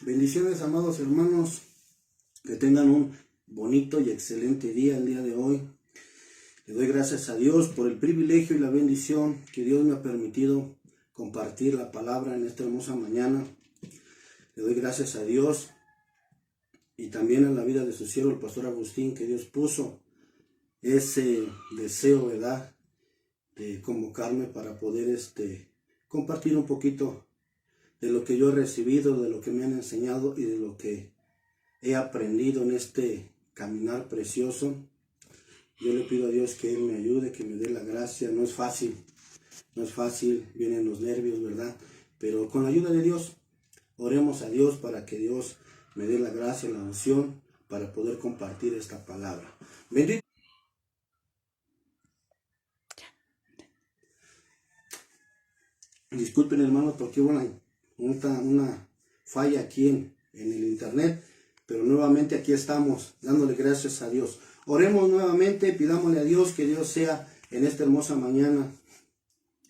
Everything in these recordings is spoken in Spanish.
Bendiciones, amados hermanos, que tengan un bonito y excelente día el día de hoy. Le doy gracias a Dios por el privilegio y la bendición que Dios me ha permitido compartir la palabra en esta hermosa mañana. Le doy gracias a Dios y también a la vida de su siervo, el pastor Agustín, que Dios puso ese deseo, ¿verdad?, de convocarme para poder compartir un poquito de lo que yo he recibido, de lo que me han enseñado y de lo que he aprendido en este caminar precioso. Yo le pido a Dios que Él me ayude, que me dé la gracia. No es fácil, vienen los nervios, ¿verdad? Pero con la ayuda de Dios, oremos a Dios para que Dios me dé la gracia, la unción, para poder compartir esta palabra. Bendito. Disculpen, hermanos, porque hubo una falla aquí en el internet, pero nuevamente aquí estamos dándole gracias a Dios. Oremos nuevamente, pidámosle a Dios que Dios sea en esta hermosa mañana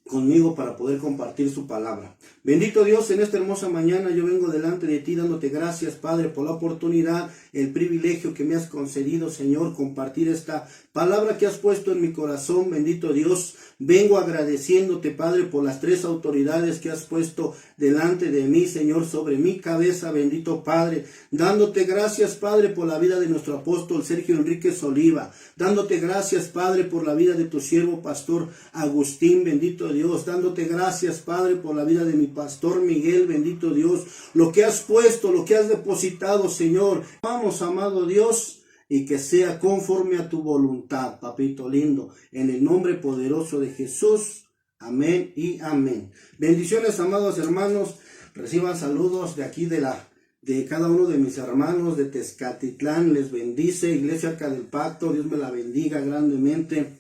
conmigo para poder compartir su palabra. Bendito Dios, en esta hermosa mañana yo vengo delante de ti dándote gracias, Padre, por la oportunidad, el privilegio que me has concedido, Señor, compartir esta palabra que has puesto en mi corazón. Bendito Dios, vengo agradeciéndote, Padre, por las tres autoridades que has puesto delante de mí, Señor, sobre mi cabeza, bendito Padre, dándote gracias, Padre, por la vida de nuestro apóstol Sergio Enríquez Oliva, dándote gracias, Padre, por la vida de tu siervo pastor Agustín, bendito Dios, dándote gracias, Padre, por la vida de mi pastor Miguel, bendito Dios, lo que has puesto, lo que has depositado, Señor. Vamos, amado Dios, y que sea conforme a tu voluntad, papito lindo, en el nombre poderoso de Jesús. Amén y amén. Bendiciones, amados hermanos. Reciban saludos de aquí de cada uno de mis hermanos de Tezcatitlán. Les bendice, Iglesia Arca del Pacto. Dios me la bendiga grandemente.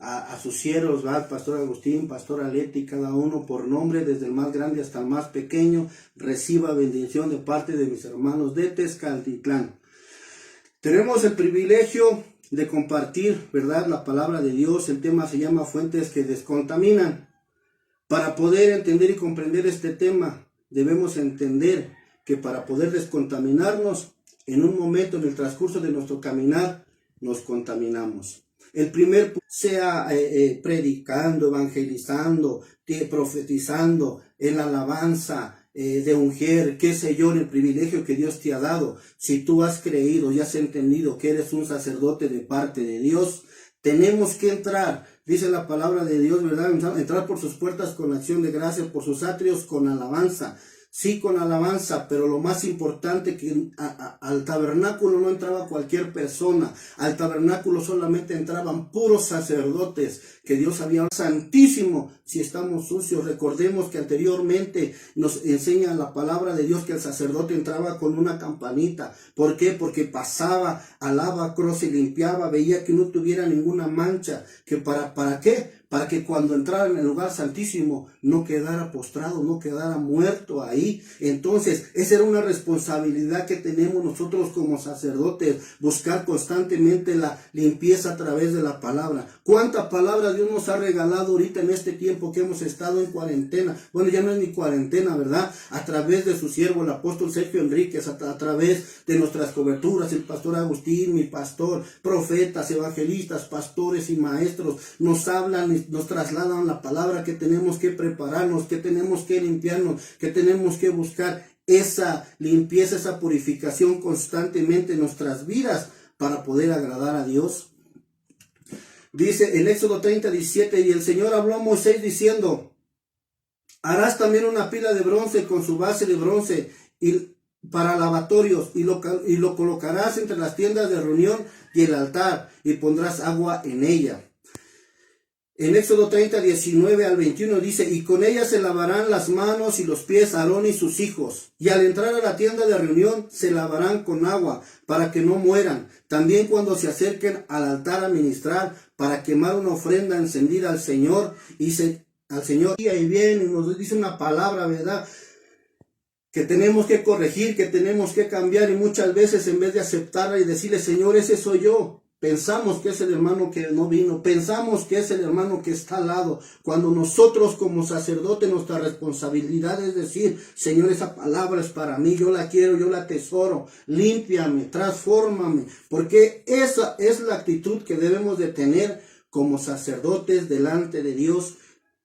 A sus siervos, ¿verdad? Pastor Agustín, Pastor Aleti, cada uno por nombre, desde el más grande hasta el más pequeño, reciba bendición de parte de mis hermanos de Tezcatitlán. Tenemos el privilegio de compartir, ¿verdad?, la palabra de Dios. El tema se llama Fuentes que descontaminan. Para poder entender y comprender este tema, debemos entender que para poder descontaminarnos, en un momento, en el transcurso de nuestro caminar, nos contaminamos. El primer punto sea predicando, evangelizando, profetizando, en la alabanza, de ungir, qué sé yo, en el privilegio que Dios te ha dado. Si tú has creído y has entendido que eres un sacerdote de parte de Dios, tenemos que entrar, dice la palabra de Dios, ¿verdad? Entrar por sus puertas con acción de gracias, por sus atrios con alabanza. Sí, con alabanza, pero lo más importante que al tabernáculo no entraba cualquier persona. Al tabernáculo solamente entraban puros sacerdotes que Dios había santísimo. Si estamos sucios, recordemos que anteriormente nos enseña la palabra de Dios que el sacerdote entraba con una campanita. ¿Por qué? Porque pasaba, alaba, cross y limpiaba, veía que no tuviera ninguna mancha. ¿Para qué? Para que cuando entrara en el lugar santísimo no quedara postrado, no quedara muerto ahí. Entonces, esa era una responsabilidad que tenemos nosotros como sacerdotes, buscar constantemente la limpieza a través de la palabra. ¿Cuánta palabra Dios nos ha regalado ahorita en este tiempo que hemos estado en cuarentena? Bueno, ya no es ni cuarentena, ¿verdad? A través de su siervo, el apóstol Sergio Enríquez, a través de nuestras coberturas, el pastor Agustín, mi pastor, profetas, evangelistas, pastores y maestros, nos hablan, nos trasladan la palabra que tenemos que prepararnos, que tenemos que limpiarnos, que tenemos que buscar esa limpieza, esa purificación constantemente en nuestras vidas para poder agradar a Dios. Dice el Éxodo 30:17, y el Señor habló a Moisés diciendo: harás también una pila de bronce con su base de bronce y para lavatorios, y lo colocarás entre las tiendas de reunión y el altar, y pondrás agua en ella. En Éxodo 30:19 al 21 dice: y con ella se lavarán las manos y los pies Aarón y sus hijos, y al entrar a la tienda de reunión se lavarán con agua, para que no mueran. También cuando se acerquen al altar a ministrar, para quemar una ofrenda encendida al Señor, y bien, y nos dice una palabra, ¿verdad?, que tenemos que corregir, que tenemos que cambiar, y muchas veces en vez de aceptarla y decirle: Señor, ese soy yo, Pensamos que es el hermano que no vino, pensamos que es el hermano que está al lado, cuando nosotros como sacerdote nuestra responsabilidad es decir, Señor, esa palabra es para mí, yo la quiero, yo la atesoro, límpiame, transfórmame, porque esa es la actitud que debemos de tener como sacerdotes delante de Dios,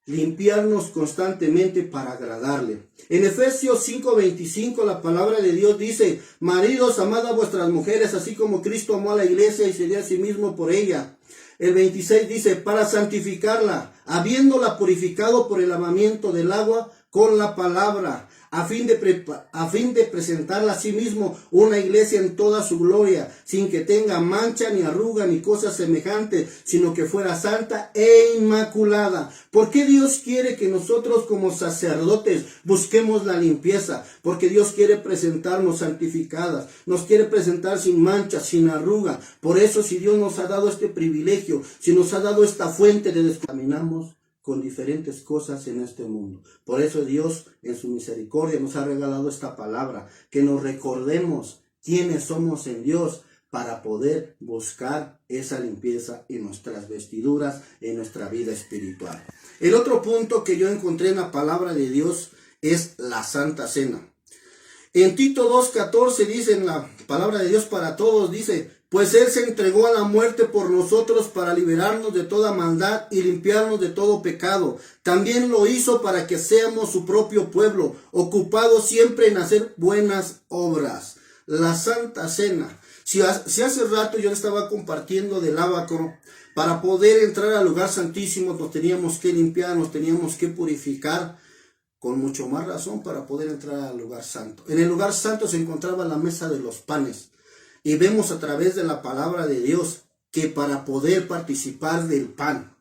limpiarnos constantemente para agradarle. En Efesios 5:25 la palabra de Dios dice: maridos, amad a vuestras mujeres, así como Cristo amó a la iglesia y se dio a sí mismo por ella. El 26 dice: para santificarla, habiéndola purificado por el lavamiento del agua con la palabra, a fin de presentarla a sí mismo una iglesia en toda su gloria, sin que tenga mancha, ni arruga, ni cosa semejante, sino que fuera santa e inmaculada. ¿Por qué Dios quiere que nosotros como sacerdotes busquemos la limpieza? Porque Dios quiere presentarnos santificadas, nos quiere presentar sin mancha, sin arruga. Por eso, si Dios nos ha dado este privilegio, si nos ha dado esta fuente de descontaminarnos con diferentes cosas en este mundo. Por eso Dios en su misericordia nos ha regalado esta palabra, que nos recordemos quiénes somos en Dios para poder buscar esa limpieza en nuestras vestiduras, en nuestra vida espiritual. El otro punto que yo encontré en la palabra de Dios es la Santa Cena. En Tito 2:14 dice en la palabra de Dios para todos, dice: pues Él se entregó a la muerte por nosotros para liberarnos de toda maldad y limpiarnos de todo pecado. También lo hizo para que seamos su propio pueblo, ocupados siempre en hacer buenas obras. La Santa Cena. Si hace rato yo le estaba compartiendo del ábaco, para poder entrar al lugar santísimo nos teníamos que limpiar, nos teníamos que purificar. Con mucho más razón para poder entrar al lugar santo. En el lugar santo se encontraba la mesa de los panes. Y vemos a través de la palabra de Dios que para poder participar del pan,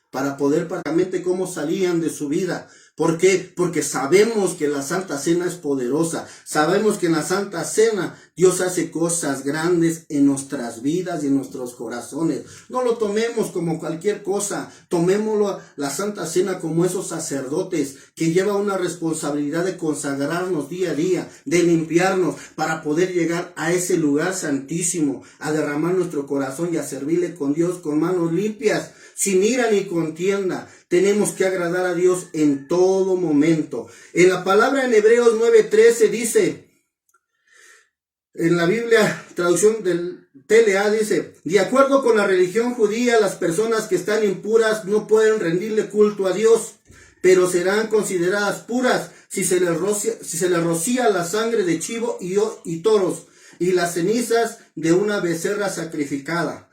para poder prácticamente cómo salían de su vida. ¿Por qué? Porque sabemos que la Santa Cena es poderosa. Sabemos que en la Santa Cena Dios hace cosas grandes en nuestras vidas y en nuestros corazones. No lo tomemos como cualquier cosa. Tomémoslo la Santa Cena como esos sacerdotes que llevan una responsabilidad de consagrarnos día a día, de limpiarnos para poder llegar a ese lugar santísimo, a derramar nuestro corazón y a servirle con Dios con manos limpias, sin ira ni contienda. Tenemos que agradar a Dios en todo momento. En la palabra en Hebreos 9:13 dice, en la Biblia, traducción del TLA, dice: de acuerdo con la religión judía, las personas que están impuras no pueden rendirle culto a Dios, pero serán consideradas puras si se les rocía la sangre de chivo y toros y las cenizas de una becerra sacrificada,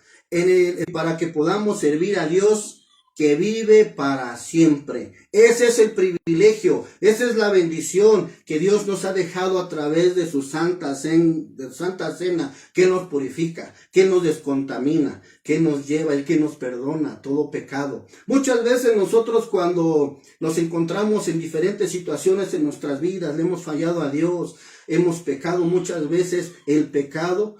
para que podamos servir a Dios que vive para siempre. Ese es el privilegio, esa es la bendición que Dios nos ha dejado a través de su Santa Cena, que nos purifica, que nos descontamina, que nos lleva y que nos perdona todo pecado. Muchas veces nosotros cuando nos encontramos en diferentes situaciones en nuestras vidas, le hemos fallado a Dios, hemos pecado muchas veces. El pecado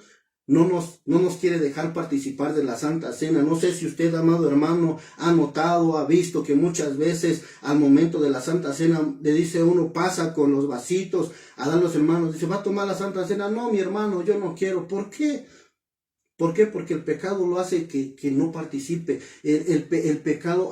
no nos quiere dejar participar de la Santa Cena. No sé si usted, amado hermano, ha notado, ha visto que muchas veces al momento de la Santa Cena le dice uno, pasa con los vasitos a dar a los hermanos, dice, ¿va a tomar la Santa Cena? No, mi hermano, yo no quiero. ¿Por qué? ¿Por qué? Porque el pecado lo hace que no participe. El pecado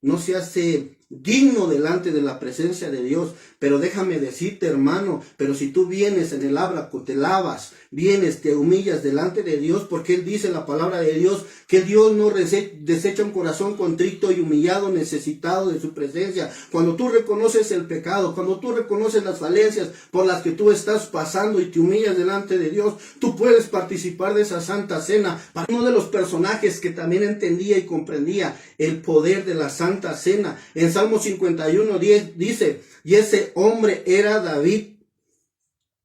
no se hace digno delante de la presencia de Dios. Pero déjame decirte, hermano, pero si tú vienes en el ábaco, te lavas, vienes, te humillas delante de Dios, porque Él dice en la palabra de Dios que Dios no desecha un corazón contrito y humillado, necesitado de su presencia. Cuando tú reconoces el pecado, cuando tú reconoces las falencias por las que tú estás pasando y te humillas delante de Dios, tú puedes participar de esa Santa Cena. Para uno de los personajes que también entendía y comprendía el poder de la Santa Cena, en Salmo 51:10 dice, y ese hombre era David,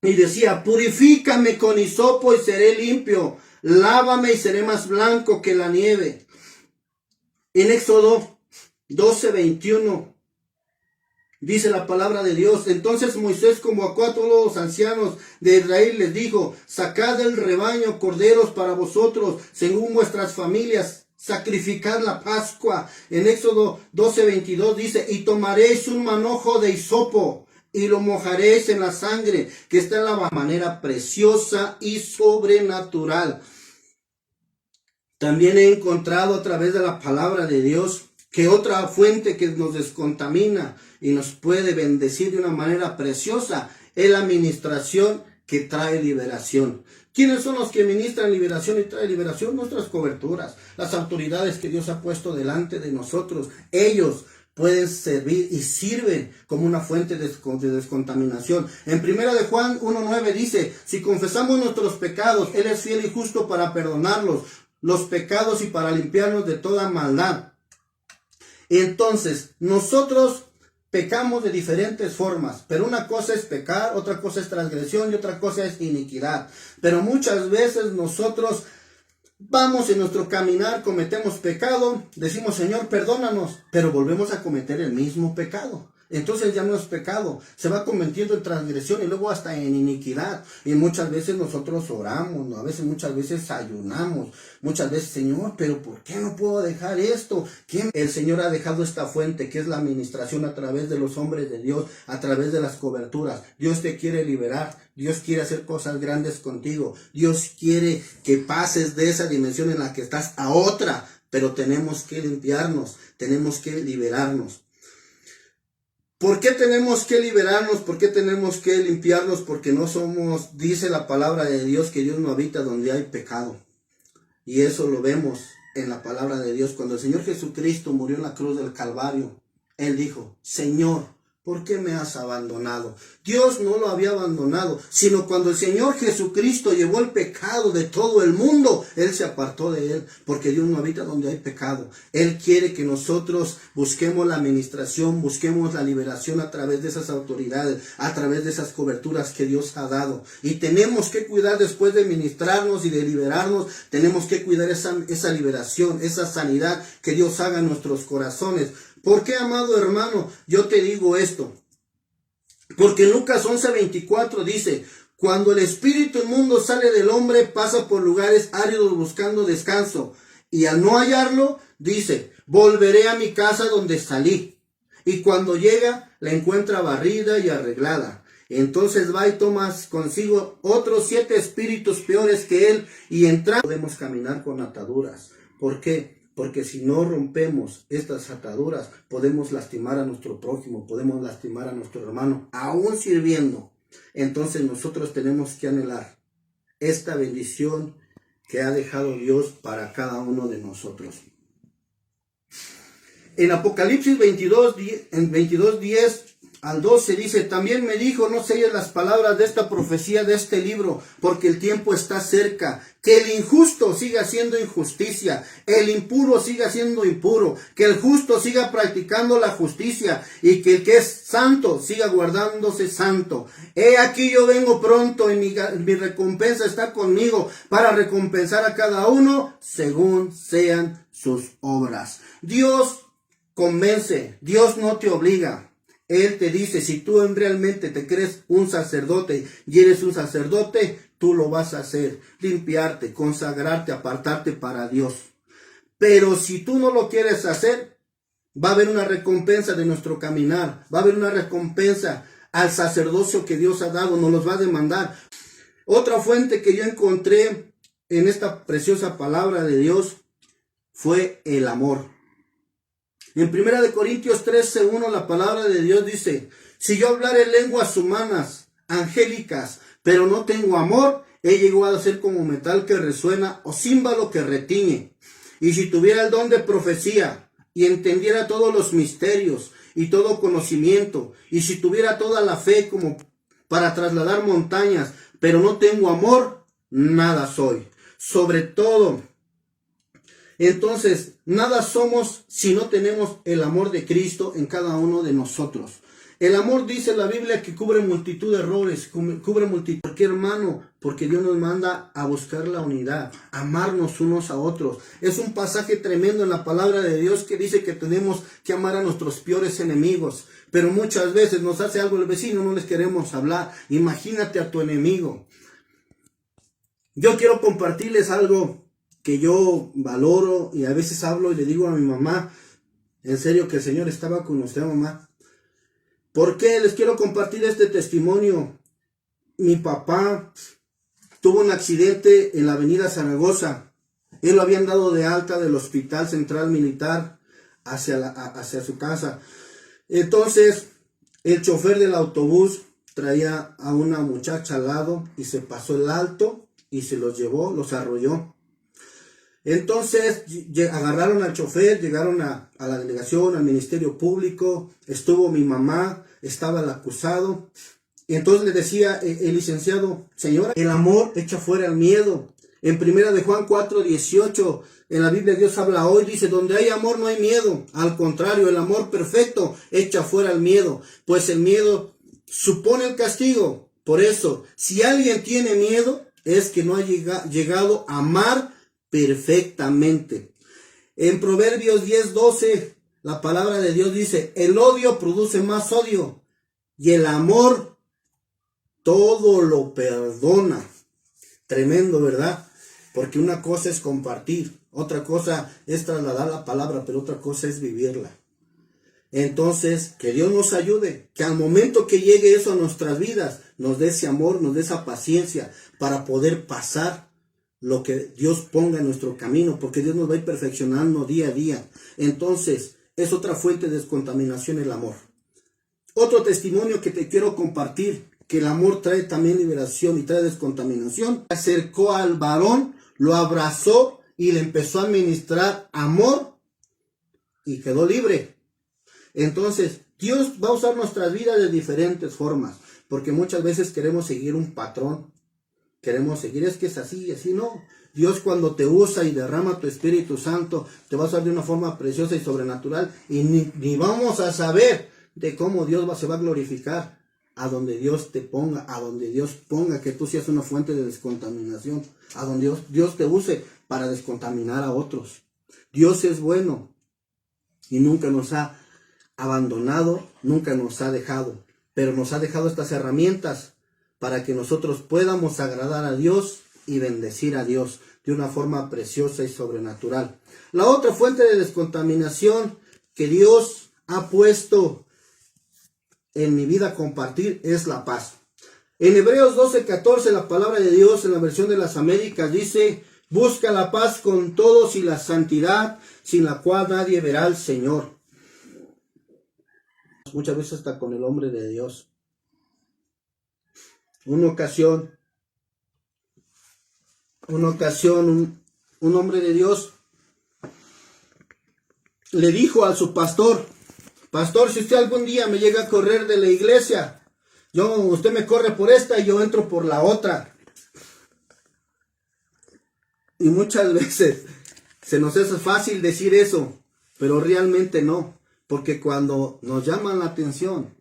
y decía, purifícame con hisopo y seré limpio, lávame y seré más blanco que la nieve. En Éxodo 12:21 dice la palabra de Dios, entonces Moisés convocó a todos los ancianos de Israel, les dijo, sacad del rebaño corderos para vosotros, según vuestras familias, sacrificad la Pascua. En Éxodo 12:22 dice, y tomaréis un manojo de hisopo, y lo mojaréis en la sangre, que está en la manera preciosa y sobrenatural. También he encontrado a través de la palabra de Dios que otra fuente que nos descontamina y nos puede bendecir de una manera preciosa es la administración que trae liberación. ¿Quiénes son los que ministran liberación y trae liberación? Nuestras coberturas, las autoridades que Dios ha puesto delante de nosotros. Ellos pueden servir y sirven como una fuente de descontaminación. En 1 de Juan 1:9 dice, si confesamos nuestros pecados, Él es fiel y justo para perdonarlos los pecados y para limpiarnos de toda maldad. Entonces, nosotros pecamos de diferentes formas, pero una cosa es pecar, otra cosa es transgresión y otra cosa es iniquidad. Pero muchas veces nosotros vamos en nuestro caminar, cometemos pecado, decimos Señor perdónanos, pero volvemos a cometer el mismo pecado. Entonces ya no es pecado, se va convirtiendo en transgresión y luego hasta en iniquidad. Y muchas veces nosotros oramos, ¿no? Muchas veces ayunamos, muchas veces Señor, pero ¿por qué no puedo dejar esto? ¿Quién? El Señor ha dejado esta fuente que es la administración a través de los hombres de Dios, a través de las coberturas. Dios te quiere liberar, Dios quiere hacer cosas grandes contigo, Dios quiere que pases de esa dimensión en la que estás a otra, pero tenemos que limpiarnos, tenemos que liberarnos. ¿Por qué tenemos que liberarnos? ¿Por qué tenemos que limpiarnos? Porque no somos, dice la palabra de Dios, que Dios no habita donde hay pecado. Y eso lo vemos en la palabra de Dios. Cuando el Señor Jesucristo murió en la cruz del Calvario, Él dijo, Señor, ¿por qué me has abandonado? Dios no lo había abandonado, sino cuando el Señor Jesucristo llevó el pecado de todo el mundo, Él se apartó de él, porque Dios no habita donde hay pecado. Él quiere que nosotros busquemos la administración, busquemos la liberación a través de esas autoridades, a través de esas coberturas que Dios ha dado. Y tenemos que cuidar después de ministrarnos y de liberarnos, tenemos que cuidar esa liberación, esa sanidad que Dios haga en nuestros corazones. ¿Por qué, amado hermano, yo te digo esto? Porque en Lucas 11:24 dice, cuando el espíritu inmundo sale del hombre, pasa por lugares áridos buscando descanso. Y al no hallarlo, dice, volveré a mi casa donde salí. Y cuando llega, la encuentra barrida y arreglada. Entonces va y toma consigo otros 7 espíritus peores que él, y entrando podemos caminar con ataduras. ¿Por qué? Porque si no rompemos estas ataduras, podemos lastimar a nuestro prójimo, podemos lastimar a nuestro hermano, aún sirviendo. Entonces nosotros tenemos que anhelar esta bendición que ha dejado Dios para cada uno de nosotros. En Apocalipsis 22:10 al 12 dice, también me dijo, no selles las palabras de esta profecía de este libro, porque el tiempo está cerca. Que el injusto siga haciendo injusticia, el impuro siga siendo impuro, que el justo siga practicando la justicia, y que el que es santo siga guardándose santo. He aquí yo vengo pronto, y mi recompensa está conmigo, para recompensar a cada uno según sean sus obras. Dios convence, Dios no te obliga. Él te dice, si tú realmente te crees un sacerdote y eres un sacerdote, tú lo vas a hacer, limpiarte, consagrarte, apartarte para Dios. Pero si tú no lo quieres hacer, va a haber una recompensa de nuestro caminar, va a haber una recompensa al sacerdocio que Dios ha dado, nos los va a demandar. Otra fuente que yo encontré en esta preciosa palabra de Dios fue el amor. En 1 Corintios 13:1 la palabra de Dios dice, si yo hablare lenguas humanas, angélicas, pero no tengo amor, he llegado a ser como metal que resuena o címbalo que retiñe. Y si tuviera el don de profecía y entendiera todos los misterios y todo conocimiento, y si tuviera toda la fe como para trasladar montañas, pero no tengo amor, nada soy. Sobre todo, entonces, nada somos si no tenemos el amor de Cristo en cada uno de nosotros. El amor, dice la Biblia, que cubre multitud de errores, cubre multitud. ¿Por qué, hermano? Porque Dios nos manda a buscar la unidad, amarnos unos a otros. Es un pasaje tremendo en la palabra de Dios que dice que tenemos que amar a nuestros peores enemigos. Pero muchas veces nos hace algo el vecino, no les queremos hablar. Imagínate a tu enemigo. Yo quiero compartirles algo que yo valoro y a veces hablo y le digo a mi mamá, en serio que el Señor estaba con usted, mamá. ¿Por qué les quiero compartir este testimonio? Mi papá tuvo un accidente en la avenida Zaragoza Él lo habían dado de alta del Hospital Central Militar hacia su casa. Entonces, el chofer del autobús traía a una muchacha al lado y se pasó el alto y se los llevó, los arrolló. Entonces agarraron al chofer, llegaron a la delegación, al Ministerio Público, estuvo mi mamá, estaba el acusado. Y entonces le decía el licenciado: señora, el amor echa fuera el miedo. En 1 de Juan 4:18, en la Biblia Dios habla hoy, dice: donde hay amor no hay miedo. Al contrario, el amor perfecto echa fuera el miedo, pues el miedo supone el castigo. Por eso, si alguien tiene miedo, es que no ha llegado a amar perfectamente. En Proverbios 10:12, la palabra de Dios dice: el odio produce más odio, y el amor todo lo perdona. Tremendo, ¿verdad? Porque una cosa es compartir, otra cosa es trasladar la palabra, pero otra cosa es vivirla. Entonces, que Dios nos ayude, que al momento que llegue eso a nuestras vidas, nos dé ese amor, nos dé esa paciencia para poder pasar lo que Dios ponga en nuestro camino, porque Dios nos va a ir perfeccionando día a día. Entonces, es otra fuente de descontaminación el amor. Otro testimonio que te quiero compartir, que el amor trae también liberación y trae descontaminación. Se acercó al varón, lo abrazó y le empezó a ministrar amor y quedó libre. Entonces, Dios va a usar nuestras vidas de diferentes formas, porque muchas veces queremos seguir un patrón. Queremos seguir, es que es así, así no. Dios, cuando te usa y derrama tu Espíritu Santo, te va a usar de una forma preciosa y sobrenatural, y ni vamos a saber de cómo Dios se va a glorificar a donde Dios te ponga, a donde Dios ponga que tú seas una fuente de descontaminación, a donde Dios te use para descontaminar a otros. Dios es bueno y nunca nos ha abandonado, nunca nos ha dejado, pero nos ha dejado estas herramientas para que nosotros podamos agradar a Dios y bendecir a Dios de una forma preciosa y sobrenatural. La otra fuente de descontaminación que Dios ha puesto en mi vida compartir es la paz. En Hebreos 12:14, la palabra de Dios en la versión de las Américas dice: busca la paz con todos y la santidad, sin la cual nadie verá al Señor. Muchas veces hasta con el hombre de Dios. Una ocasión, un hombre de Dios le dijo a su pastor: pastor, si usted algún día me llega a correr de la iglesia, usted me corre por esta y yo entro por la otra. Y muchas veces se nos hace fácil decir eso, pero realmente no, porque cuando nos llaman la atención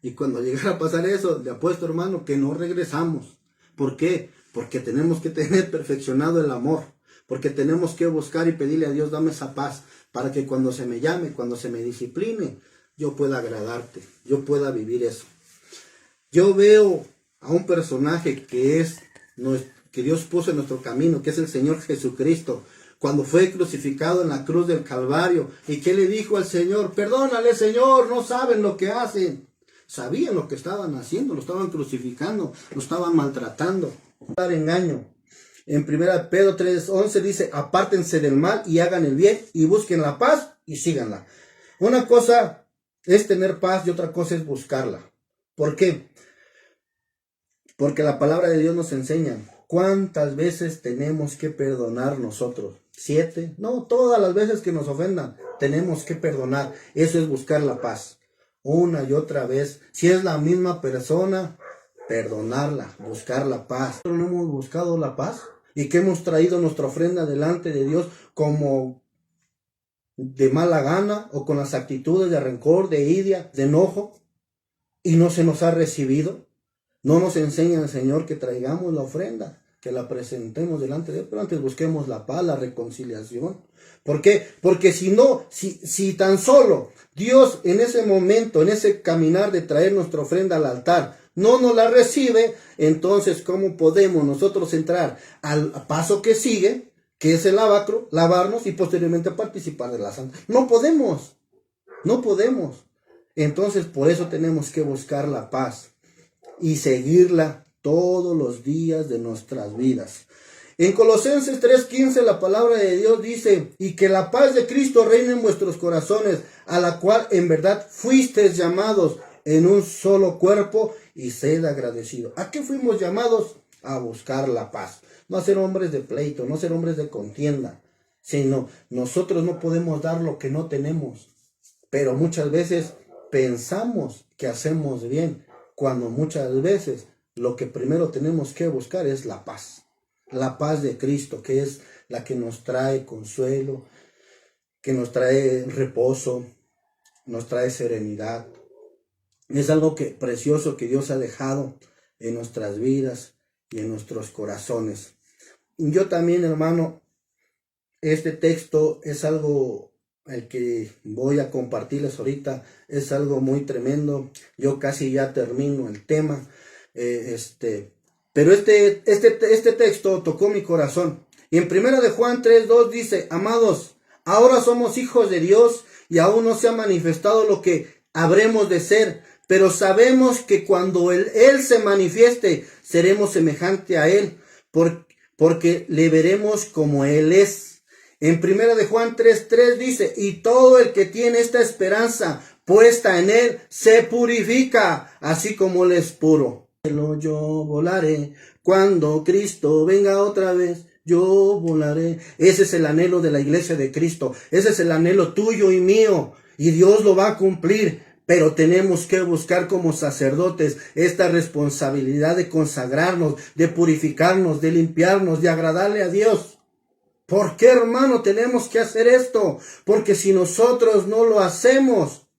y cuando llegara a pasar eso, le apuesto, hermano, que no regresamos. ¿Por qué? Porque tenemos que tener perfeccionado el amor, porque tenemos que buscar y pedirle a Dios: dame esa paz, para que cuando se me llame, cuando se me discipline, yo pueda agradarte, yo pueda vivir eso. Yo veo a un personaje que Dios puso en nuestro camino, que es el Señor Jesucristo, cuando fue crucificado en la cruz del Calvario. ¿Y qué le dijo al Señor? Perdónale, Señor, no saben lo que hacen. Sabían lo que estaban haciendo, lo estaban crucificando, lo estaban maltratando. Dar engaño. En 1 Pedro 3:11 dice: apártense del mal y hagan el bien y busquen la paz y síganla. Una cosa es tener paz y otra cosa es buscarla. ¿Por qué? Porque la palabra de Dios nos enseña cuántas veces tenemos que perdonar nosotros. 7, no, todas las veces que nos ofendan tenemos que perdonar. Eso es buscar la paz. Una y otra vez, si es la misma persona, perdonarla, buscar la paz. ¿No hemos buscado la paz? ¿Y que hemos traído nuestra ofrenda delante de Dios como de mala gana o con las actitudes de rencor, de idia, de enojo, y no se nos ha recibido? No nos enseña el Señor que traigamos la ofrenda, que la presentemos delante de Él, pero antes busquemos la paz, la reconciliación. ¿Por qué? Porque si no, si tan solo Dios en ese momento, en ese caminar de traer nuestra ofrenda al altar, no nos la recibe, entonces ¿cómo podemos nosotros entrar al paso que sigue, que es el lavacro, lavarnos y posteriormente participar de la santa? No podemos. Entonces por eso tenemos que buscar la paz y seguirla todos los días de nuestras vidas. En Colosenses 3:15 la palabra de Dios dice, y que la paz de Cristo reine en vuestros corazones, a la cual en verdad fuisteis llamados en un solo cuerpo, y sed agradecidos. ¿A qué fuimos llamados? A buscar la paz. No a ser hombres de pleito, no ser hombres de contienda, sino nosotros no podemos dar lo que no tenemos. Pero muchas veces pensamos que hacemos bien, cuando muchas veces lo que primero tenemos que buscar es la paz. La paz de Cristo, que es la que nos trae consuelo, que nos trae reposo, nos trae serenidad. Es algo precioso que Dios ha dejado en nuestras vidas y en nuestros corazones. Yo también, hermano, este texto es algo, el que voy a compartirles ahorita, es algo muy tremendo. Yo casi ya termino el tema. Pero este texto tocó mi corazón. Y en 1 de Juan 3:2 dice, amados, ahora somos hijos de Dios y aún no se ha manifestado lo que habremos de ser, pero sabemos que cuando Él se manifieste, seremos semejante a Él, porque le veremos como Él es. En 1 de Juan 3:3 dice, y todo el que tiene esta esperanza puesta en Él se purifica, así como Él es puro. Yo volaré cuando Cristo venga otra vez. Yo volaré. Ese es el anhelo de la iglesia de Cristo. Ese es el anhelo tuyo y mío. Y Dios lo va a cumplir. Pero tenemos que buscar como sacerdotes esta responsabilidad de consagrarnos, de purificarnos, de limpiarnos, de agradarle a Dios. ¿Por qué, hermano, tenemos que hacer esto? Porque si nosotros no lo hacemos,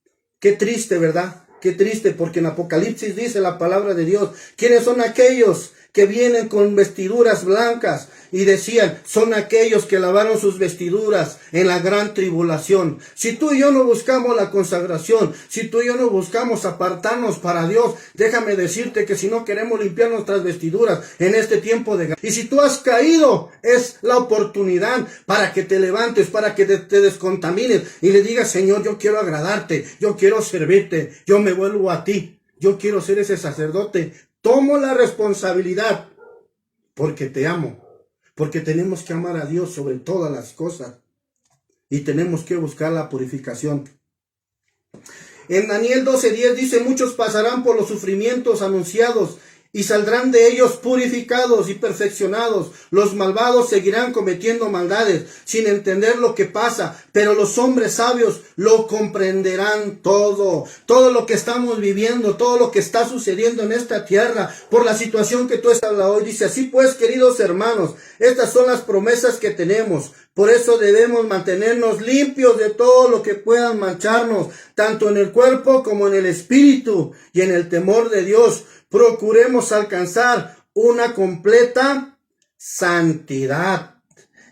qué triste, ¿verdad? Qué triste, porque en Apocalipsis dice la palabra de Dios, ¿quiénes son aquellos que vienen con vestiduras blancas? Y decían, son aquellos que lavaron sus vestiduras en la gran tribulación. Si tú y yo no buscamos la consagración, si tú y yo no buscamos apartarnos para Dios, déjame decirte que si no queremos limpiar nuestras vestiduras en este tiempo de guerra, y si tú has caído, es la oportunidad para que te levantes, para que te descontamines y le digas, Señor, yo quiero agradarte, yo quiero servirte, yo me vuelvo a ti, yo quiero ser ese sacerdote. Tomo la responsabilidad porque te amo. Porque tenemos que amar a Dios sobre todas las cosas. Y tenemos que buscar la purificación. En Daniel 12:10 dice, muchos pasarán por los sufrimientos anunciados y saldrán de ellos purificados y perfeccionados. Los malvados seguirán cometiendo maldades sin entender lo que pasa, pero los hombres sabios lo comprenderán todo. Todo lo que estamos viviendo, todo lo que está sucediendo en esta tierra, por la situación que tú estás hablando hoy. Dice, así pues, queridos hermanos, estas son las promesas que tenemos. Por eso debemos mantenernos limpios de todo lo que pueda mancharnos, tanto en el cuerpo como en el espíritu, y en el temor de Dios procuremos alcanzar una completa santidad.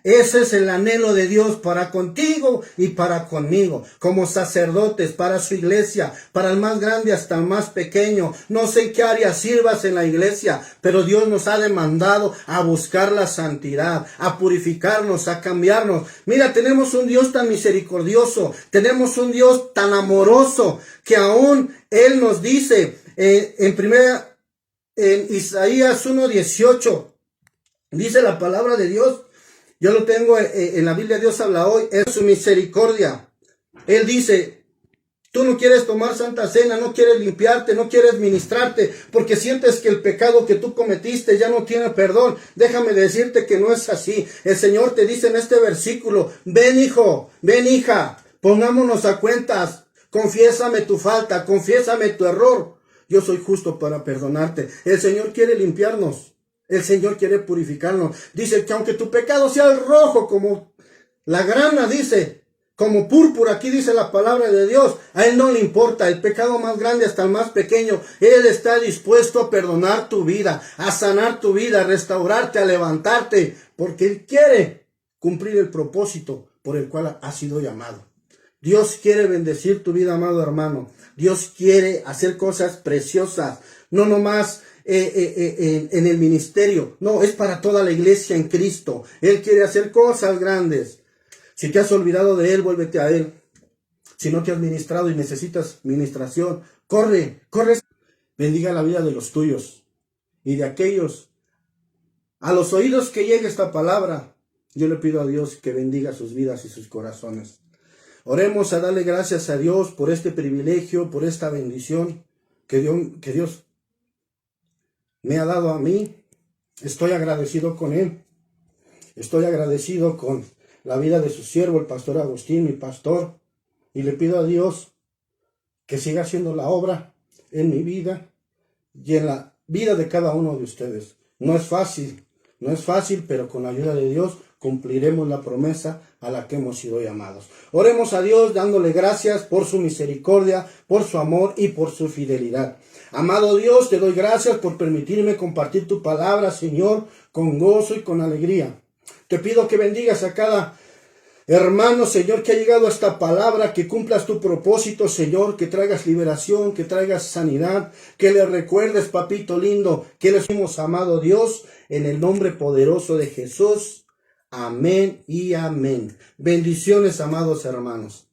Ese es el anhelo de Dios para contigo y para conmigo, como sacerdotes, para su iglesia, para el más grande hasta el más pequeño. No sé en qué área sirvas en la iglesia, pero Dios nos ha demandado a buscar la santidad, a purificarnos, a cambiarnos. Mira, tenemos un Dios tan misericordioso, tenemos un Dios tan amoroso, que aún Él nos dice, en Isaías 1:18, dice la palabra de Dios. Yo lo tengo en la Biblia, Dios habla hoy, es su misericordia. Él dice, tú no quieres tomar santa cena, no quieres limpiarte, no quieres ministrarte, porque sientes que el pecado que tú cometiste ya no tiene perdón. Déjame decirte que no es así. El Señor te dice en este versículo, ven hijo, ven hija, pongámonos a cuentas, confiésame tu falta, confiésame tu error. Yo soy justo para perdonarte. El Señor quiere limpiarnos. El Señor quiere purificarnos. Dice que aunque tu pecado sea el rojo como la grana, dice, como púrpura, aquí dice la palabra de Dios, a Él no le importa, el pecado más grande hasta el más pequeño, Él está dispuesto a perdonar tu vida, a sanar tu vida, a restaurarte, a levantarte, porque Él quiere cumplir el propósito por el cual has sido llamado. Dios quiere bendecir tu vida, amado hermano. Dios quiere hacer cosas preciosas, no nomás en el ministerio. No, es para toda la iglesia en Cristo. Él quiere hacer cosas grandes. Si te has olvidado de Él, vuélvete a Él. Si no te has ministrado y necesitas ministración, corre. Bendiga la vida de los tuyos y de aquellos A los oídos que llegue esta palabra, yo le pido a Dios que bendiga sus vidas y sus corazones. Oremos a darle gracias a Dios por este privilegio, por esta bendición que Dios me ha dado a mí. Estoy agradecido con Él. Estoy agradecido con la vida de su siervo, el pastor Agustín, mi pastor. Y le pido a Dios que siga haciendo la obra en mi vida y en la vida de cada uno de ustedes. No es fácil, pero con la ayuda de Dios cumpliremos la promesa a la que hemos sido llamados. Oremos a Dios dándole gracias por su misericordia, por su amor y por su fidelidad. Amado Dios, te doy gracias por permitirme compartir tu palabra, Señor, con gozo y con alegría. Te pido que bendigas a cada hermano, Señor, que ha llegado a esta palabra, que cumplas tu propósito, Señor, que traigas liberación, que traigas sanidad, que le recuerdes, papito lindo, que le somos, amado Dios, en el nombre poderoso de Jesús. Amén y amén. Bendiciones, amados hermanos.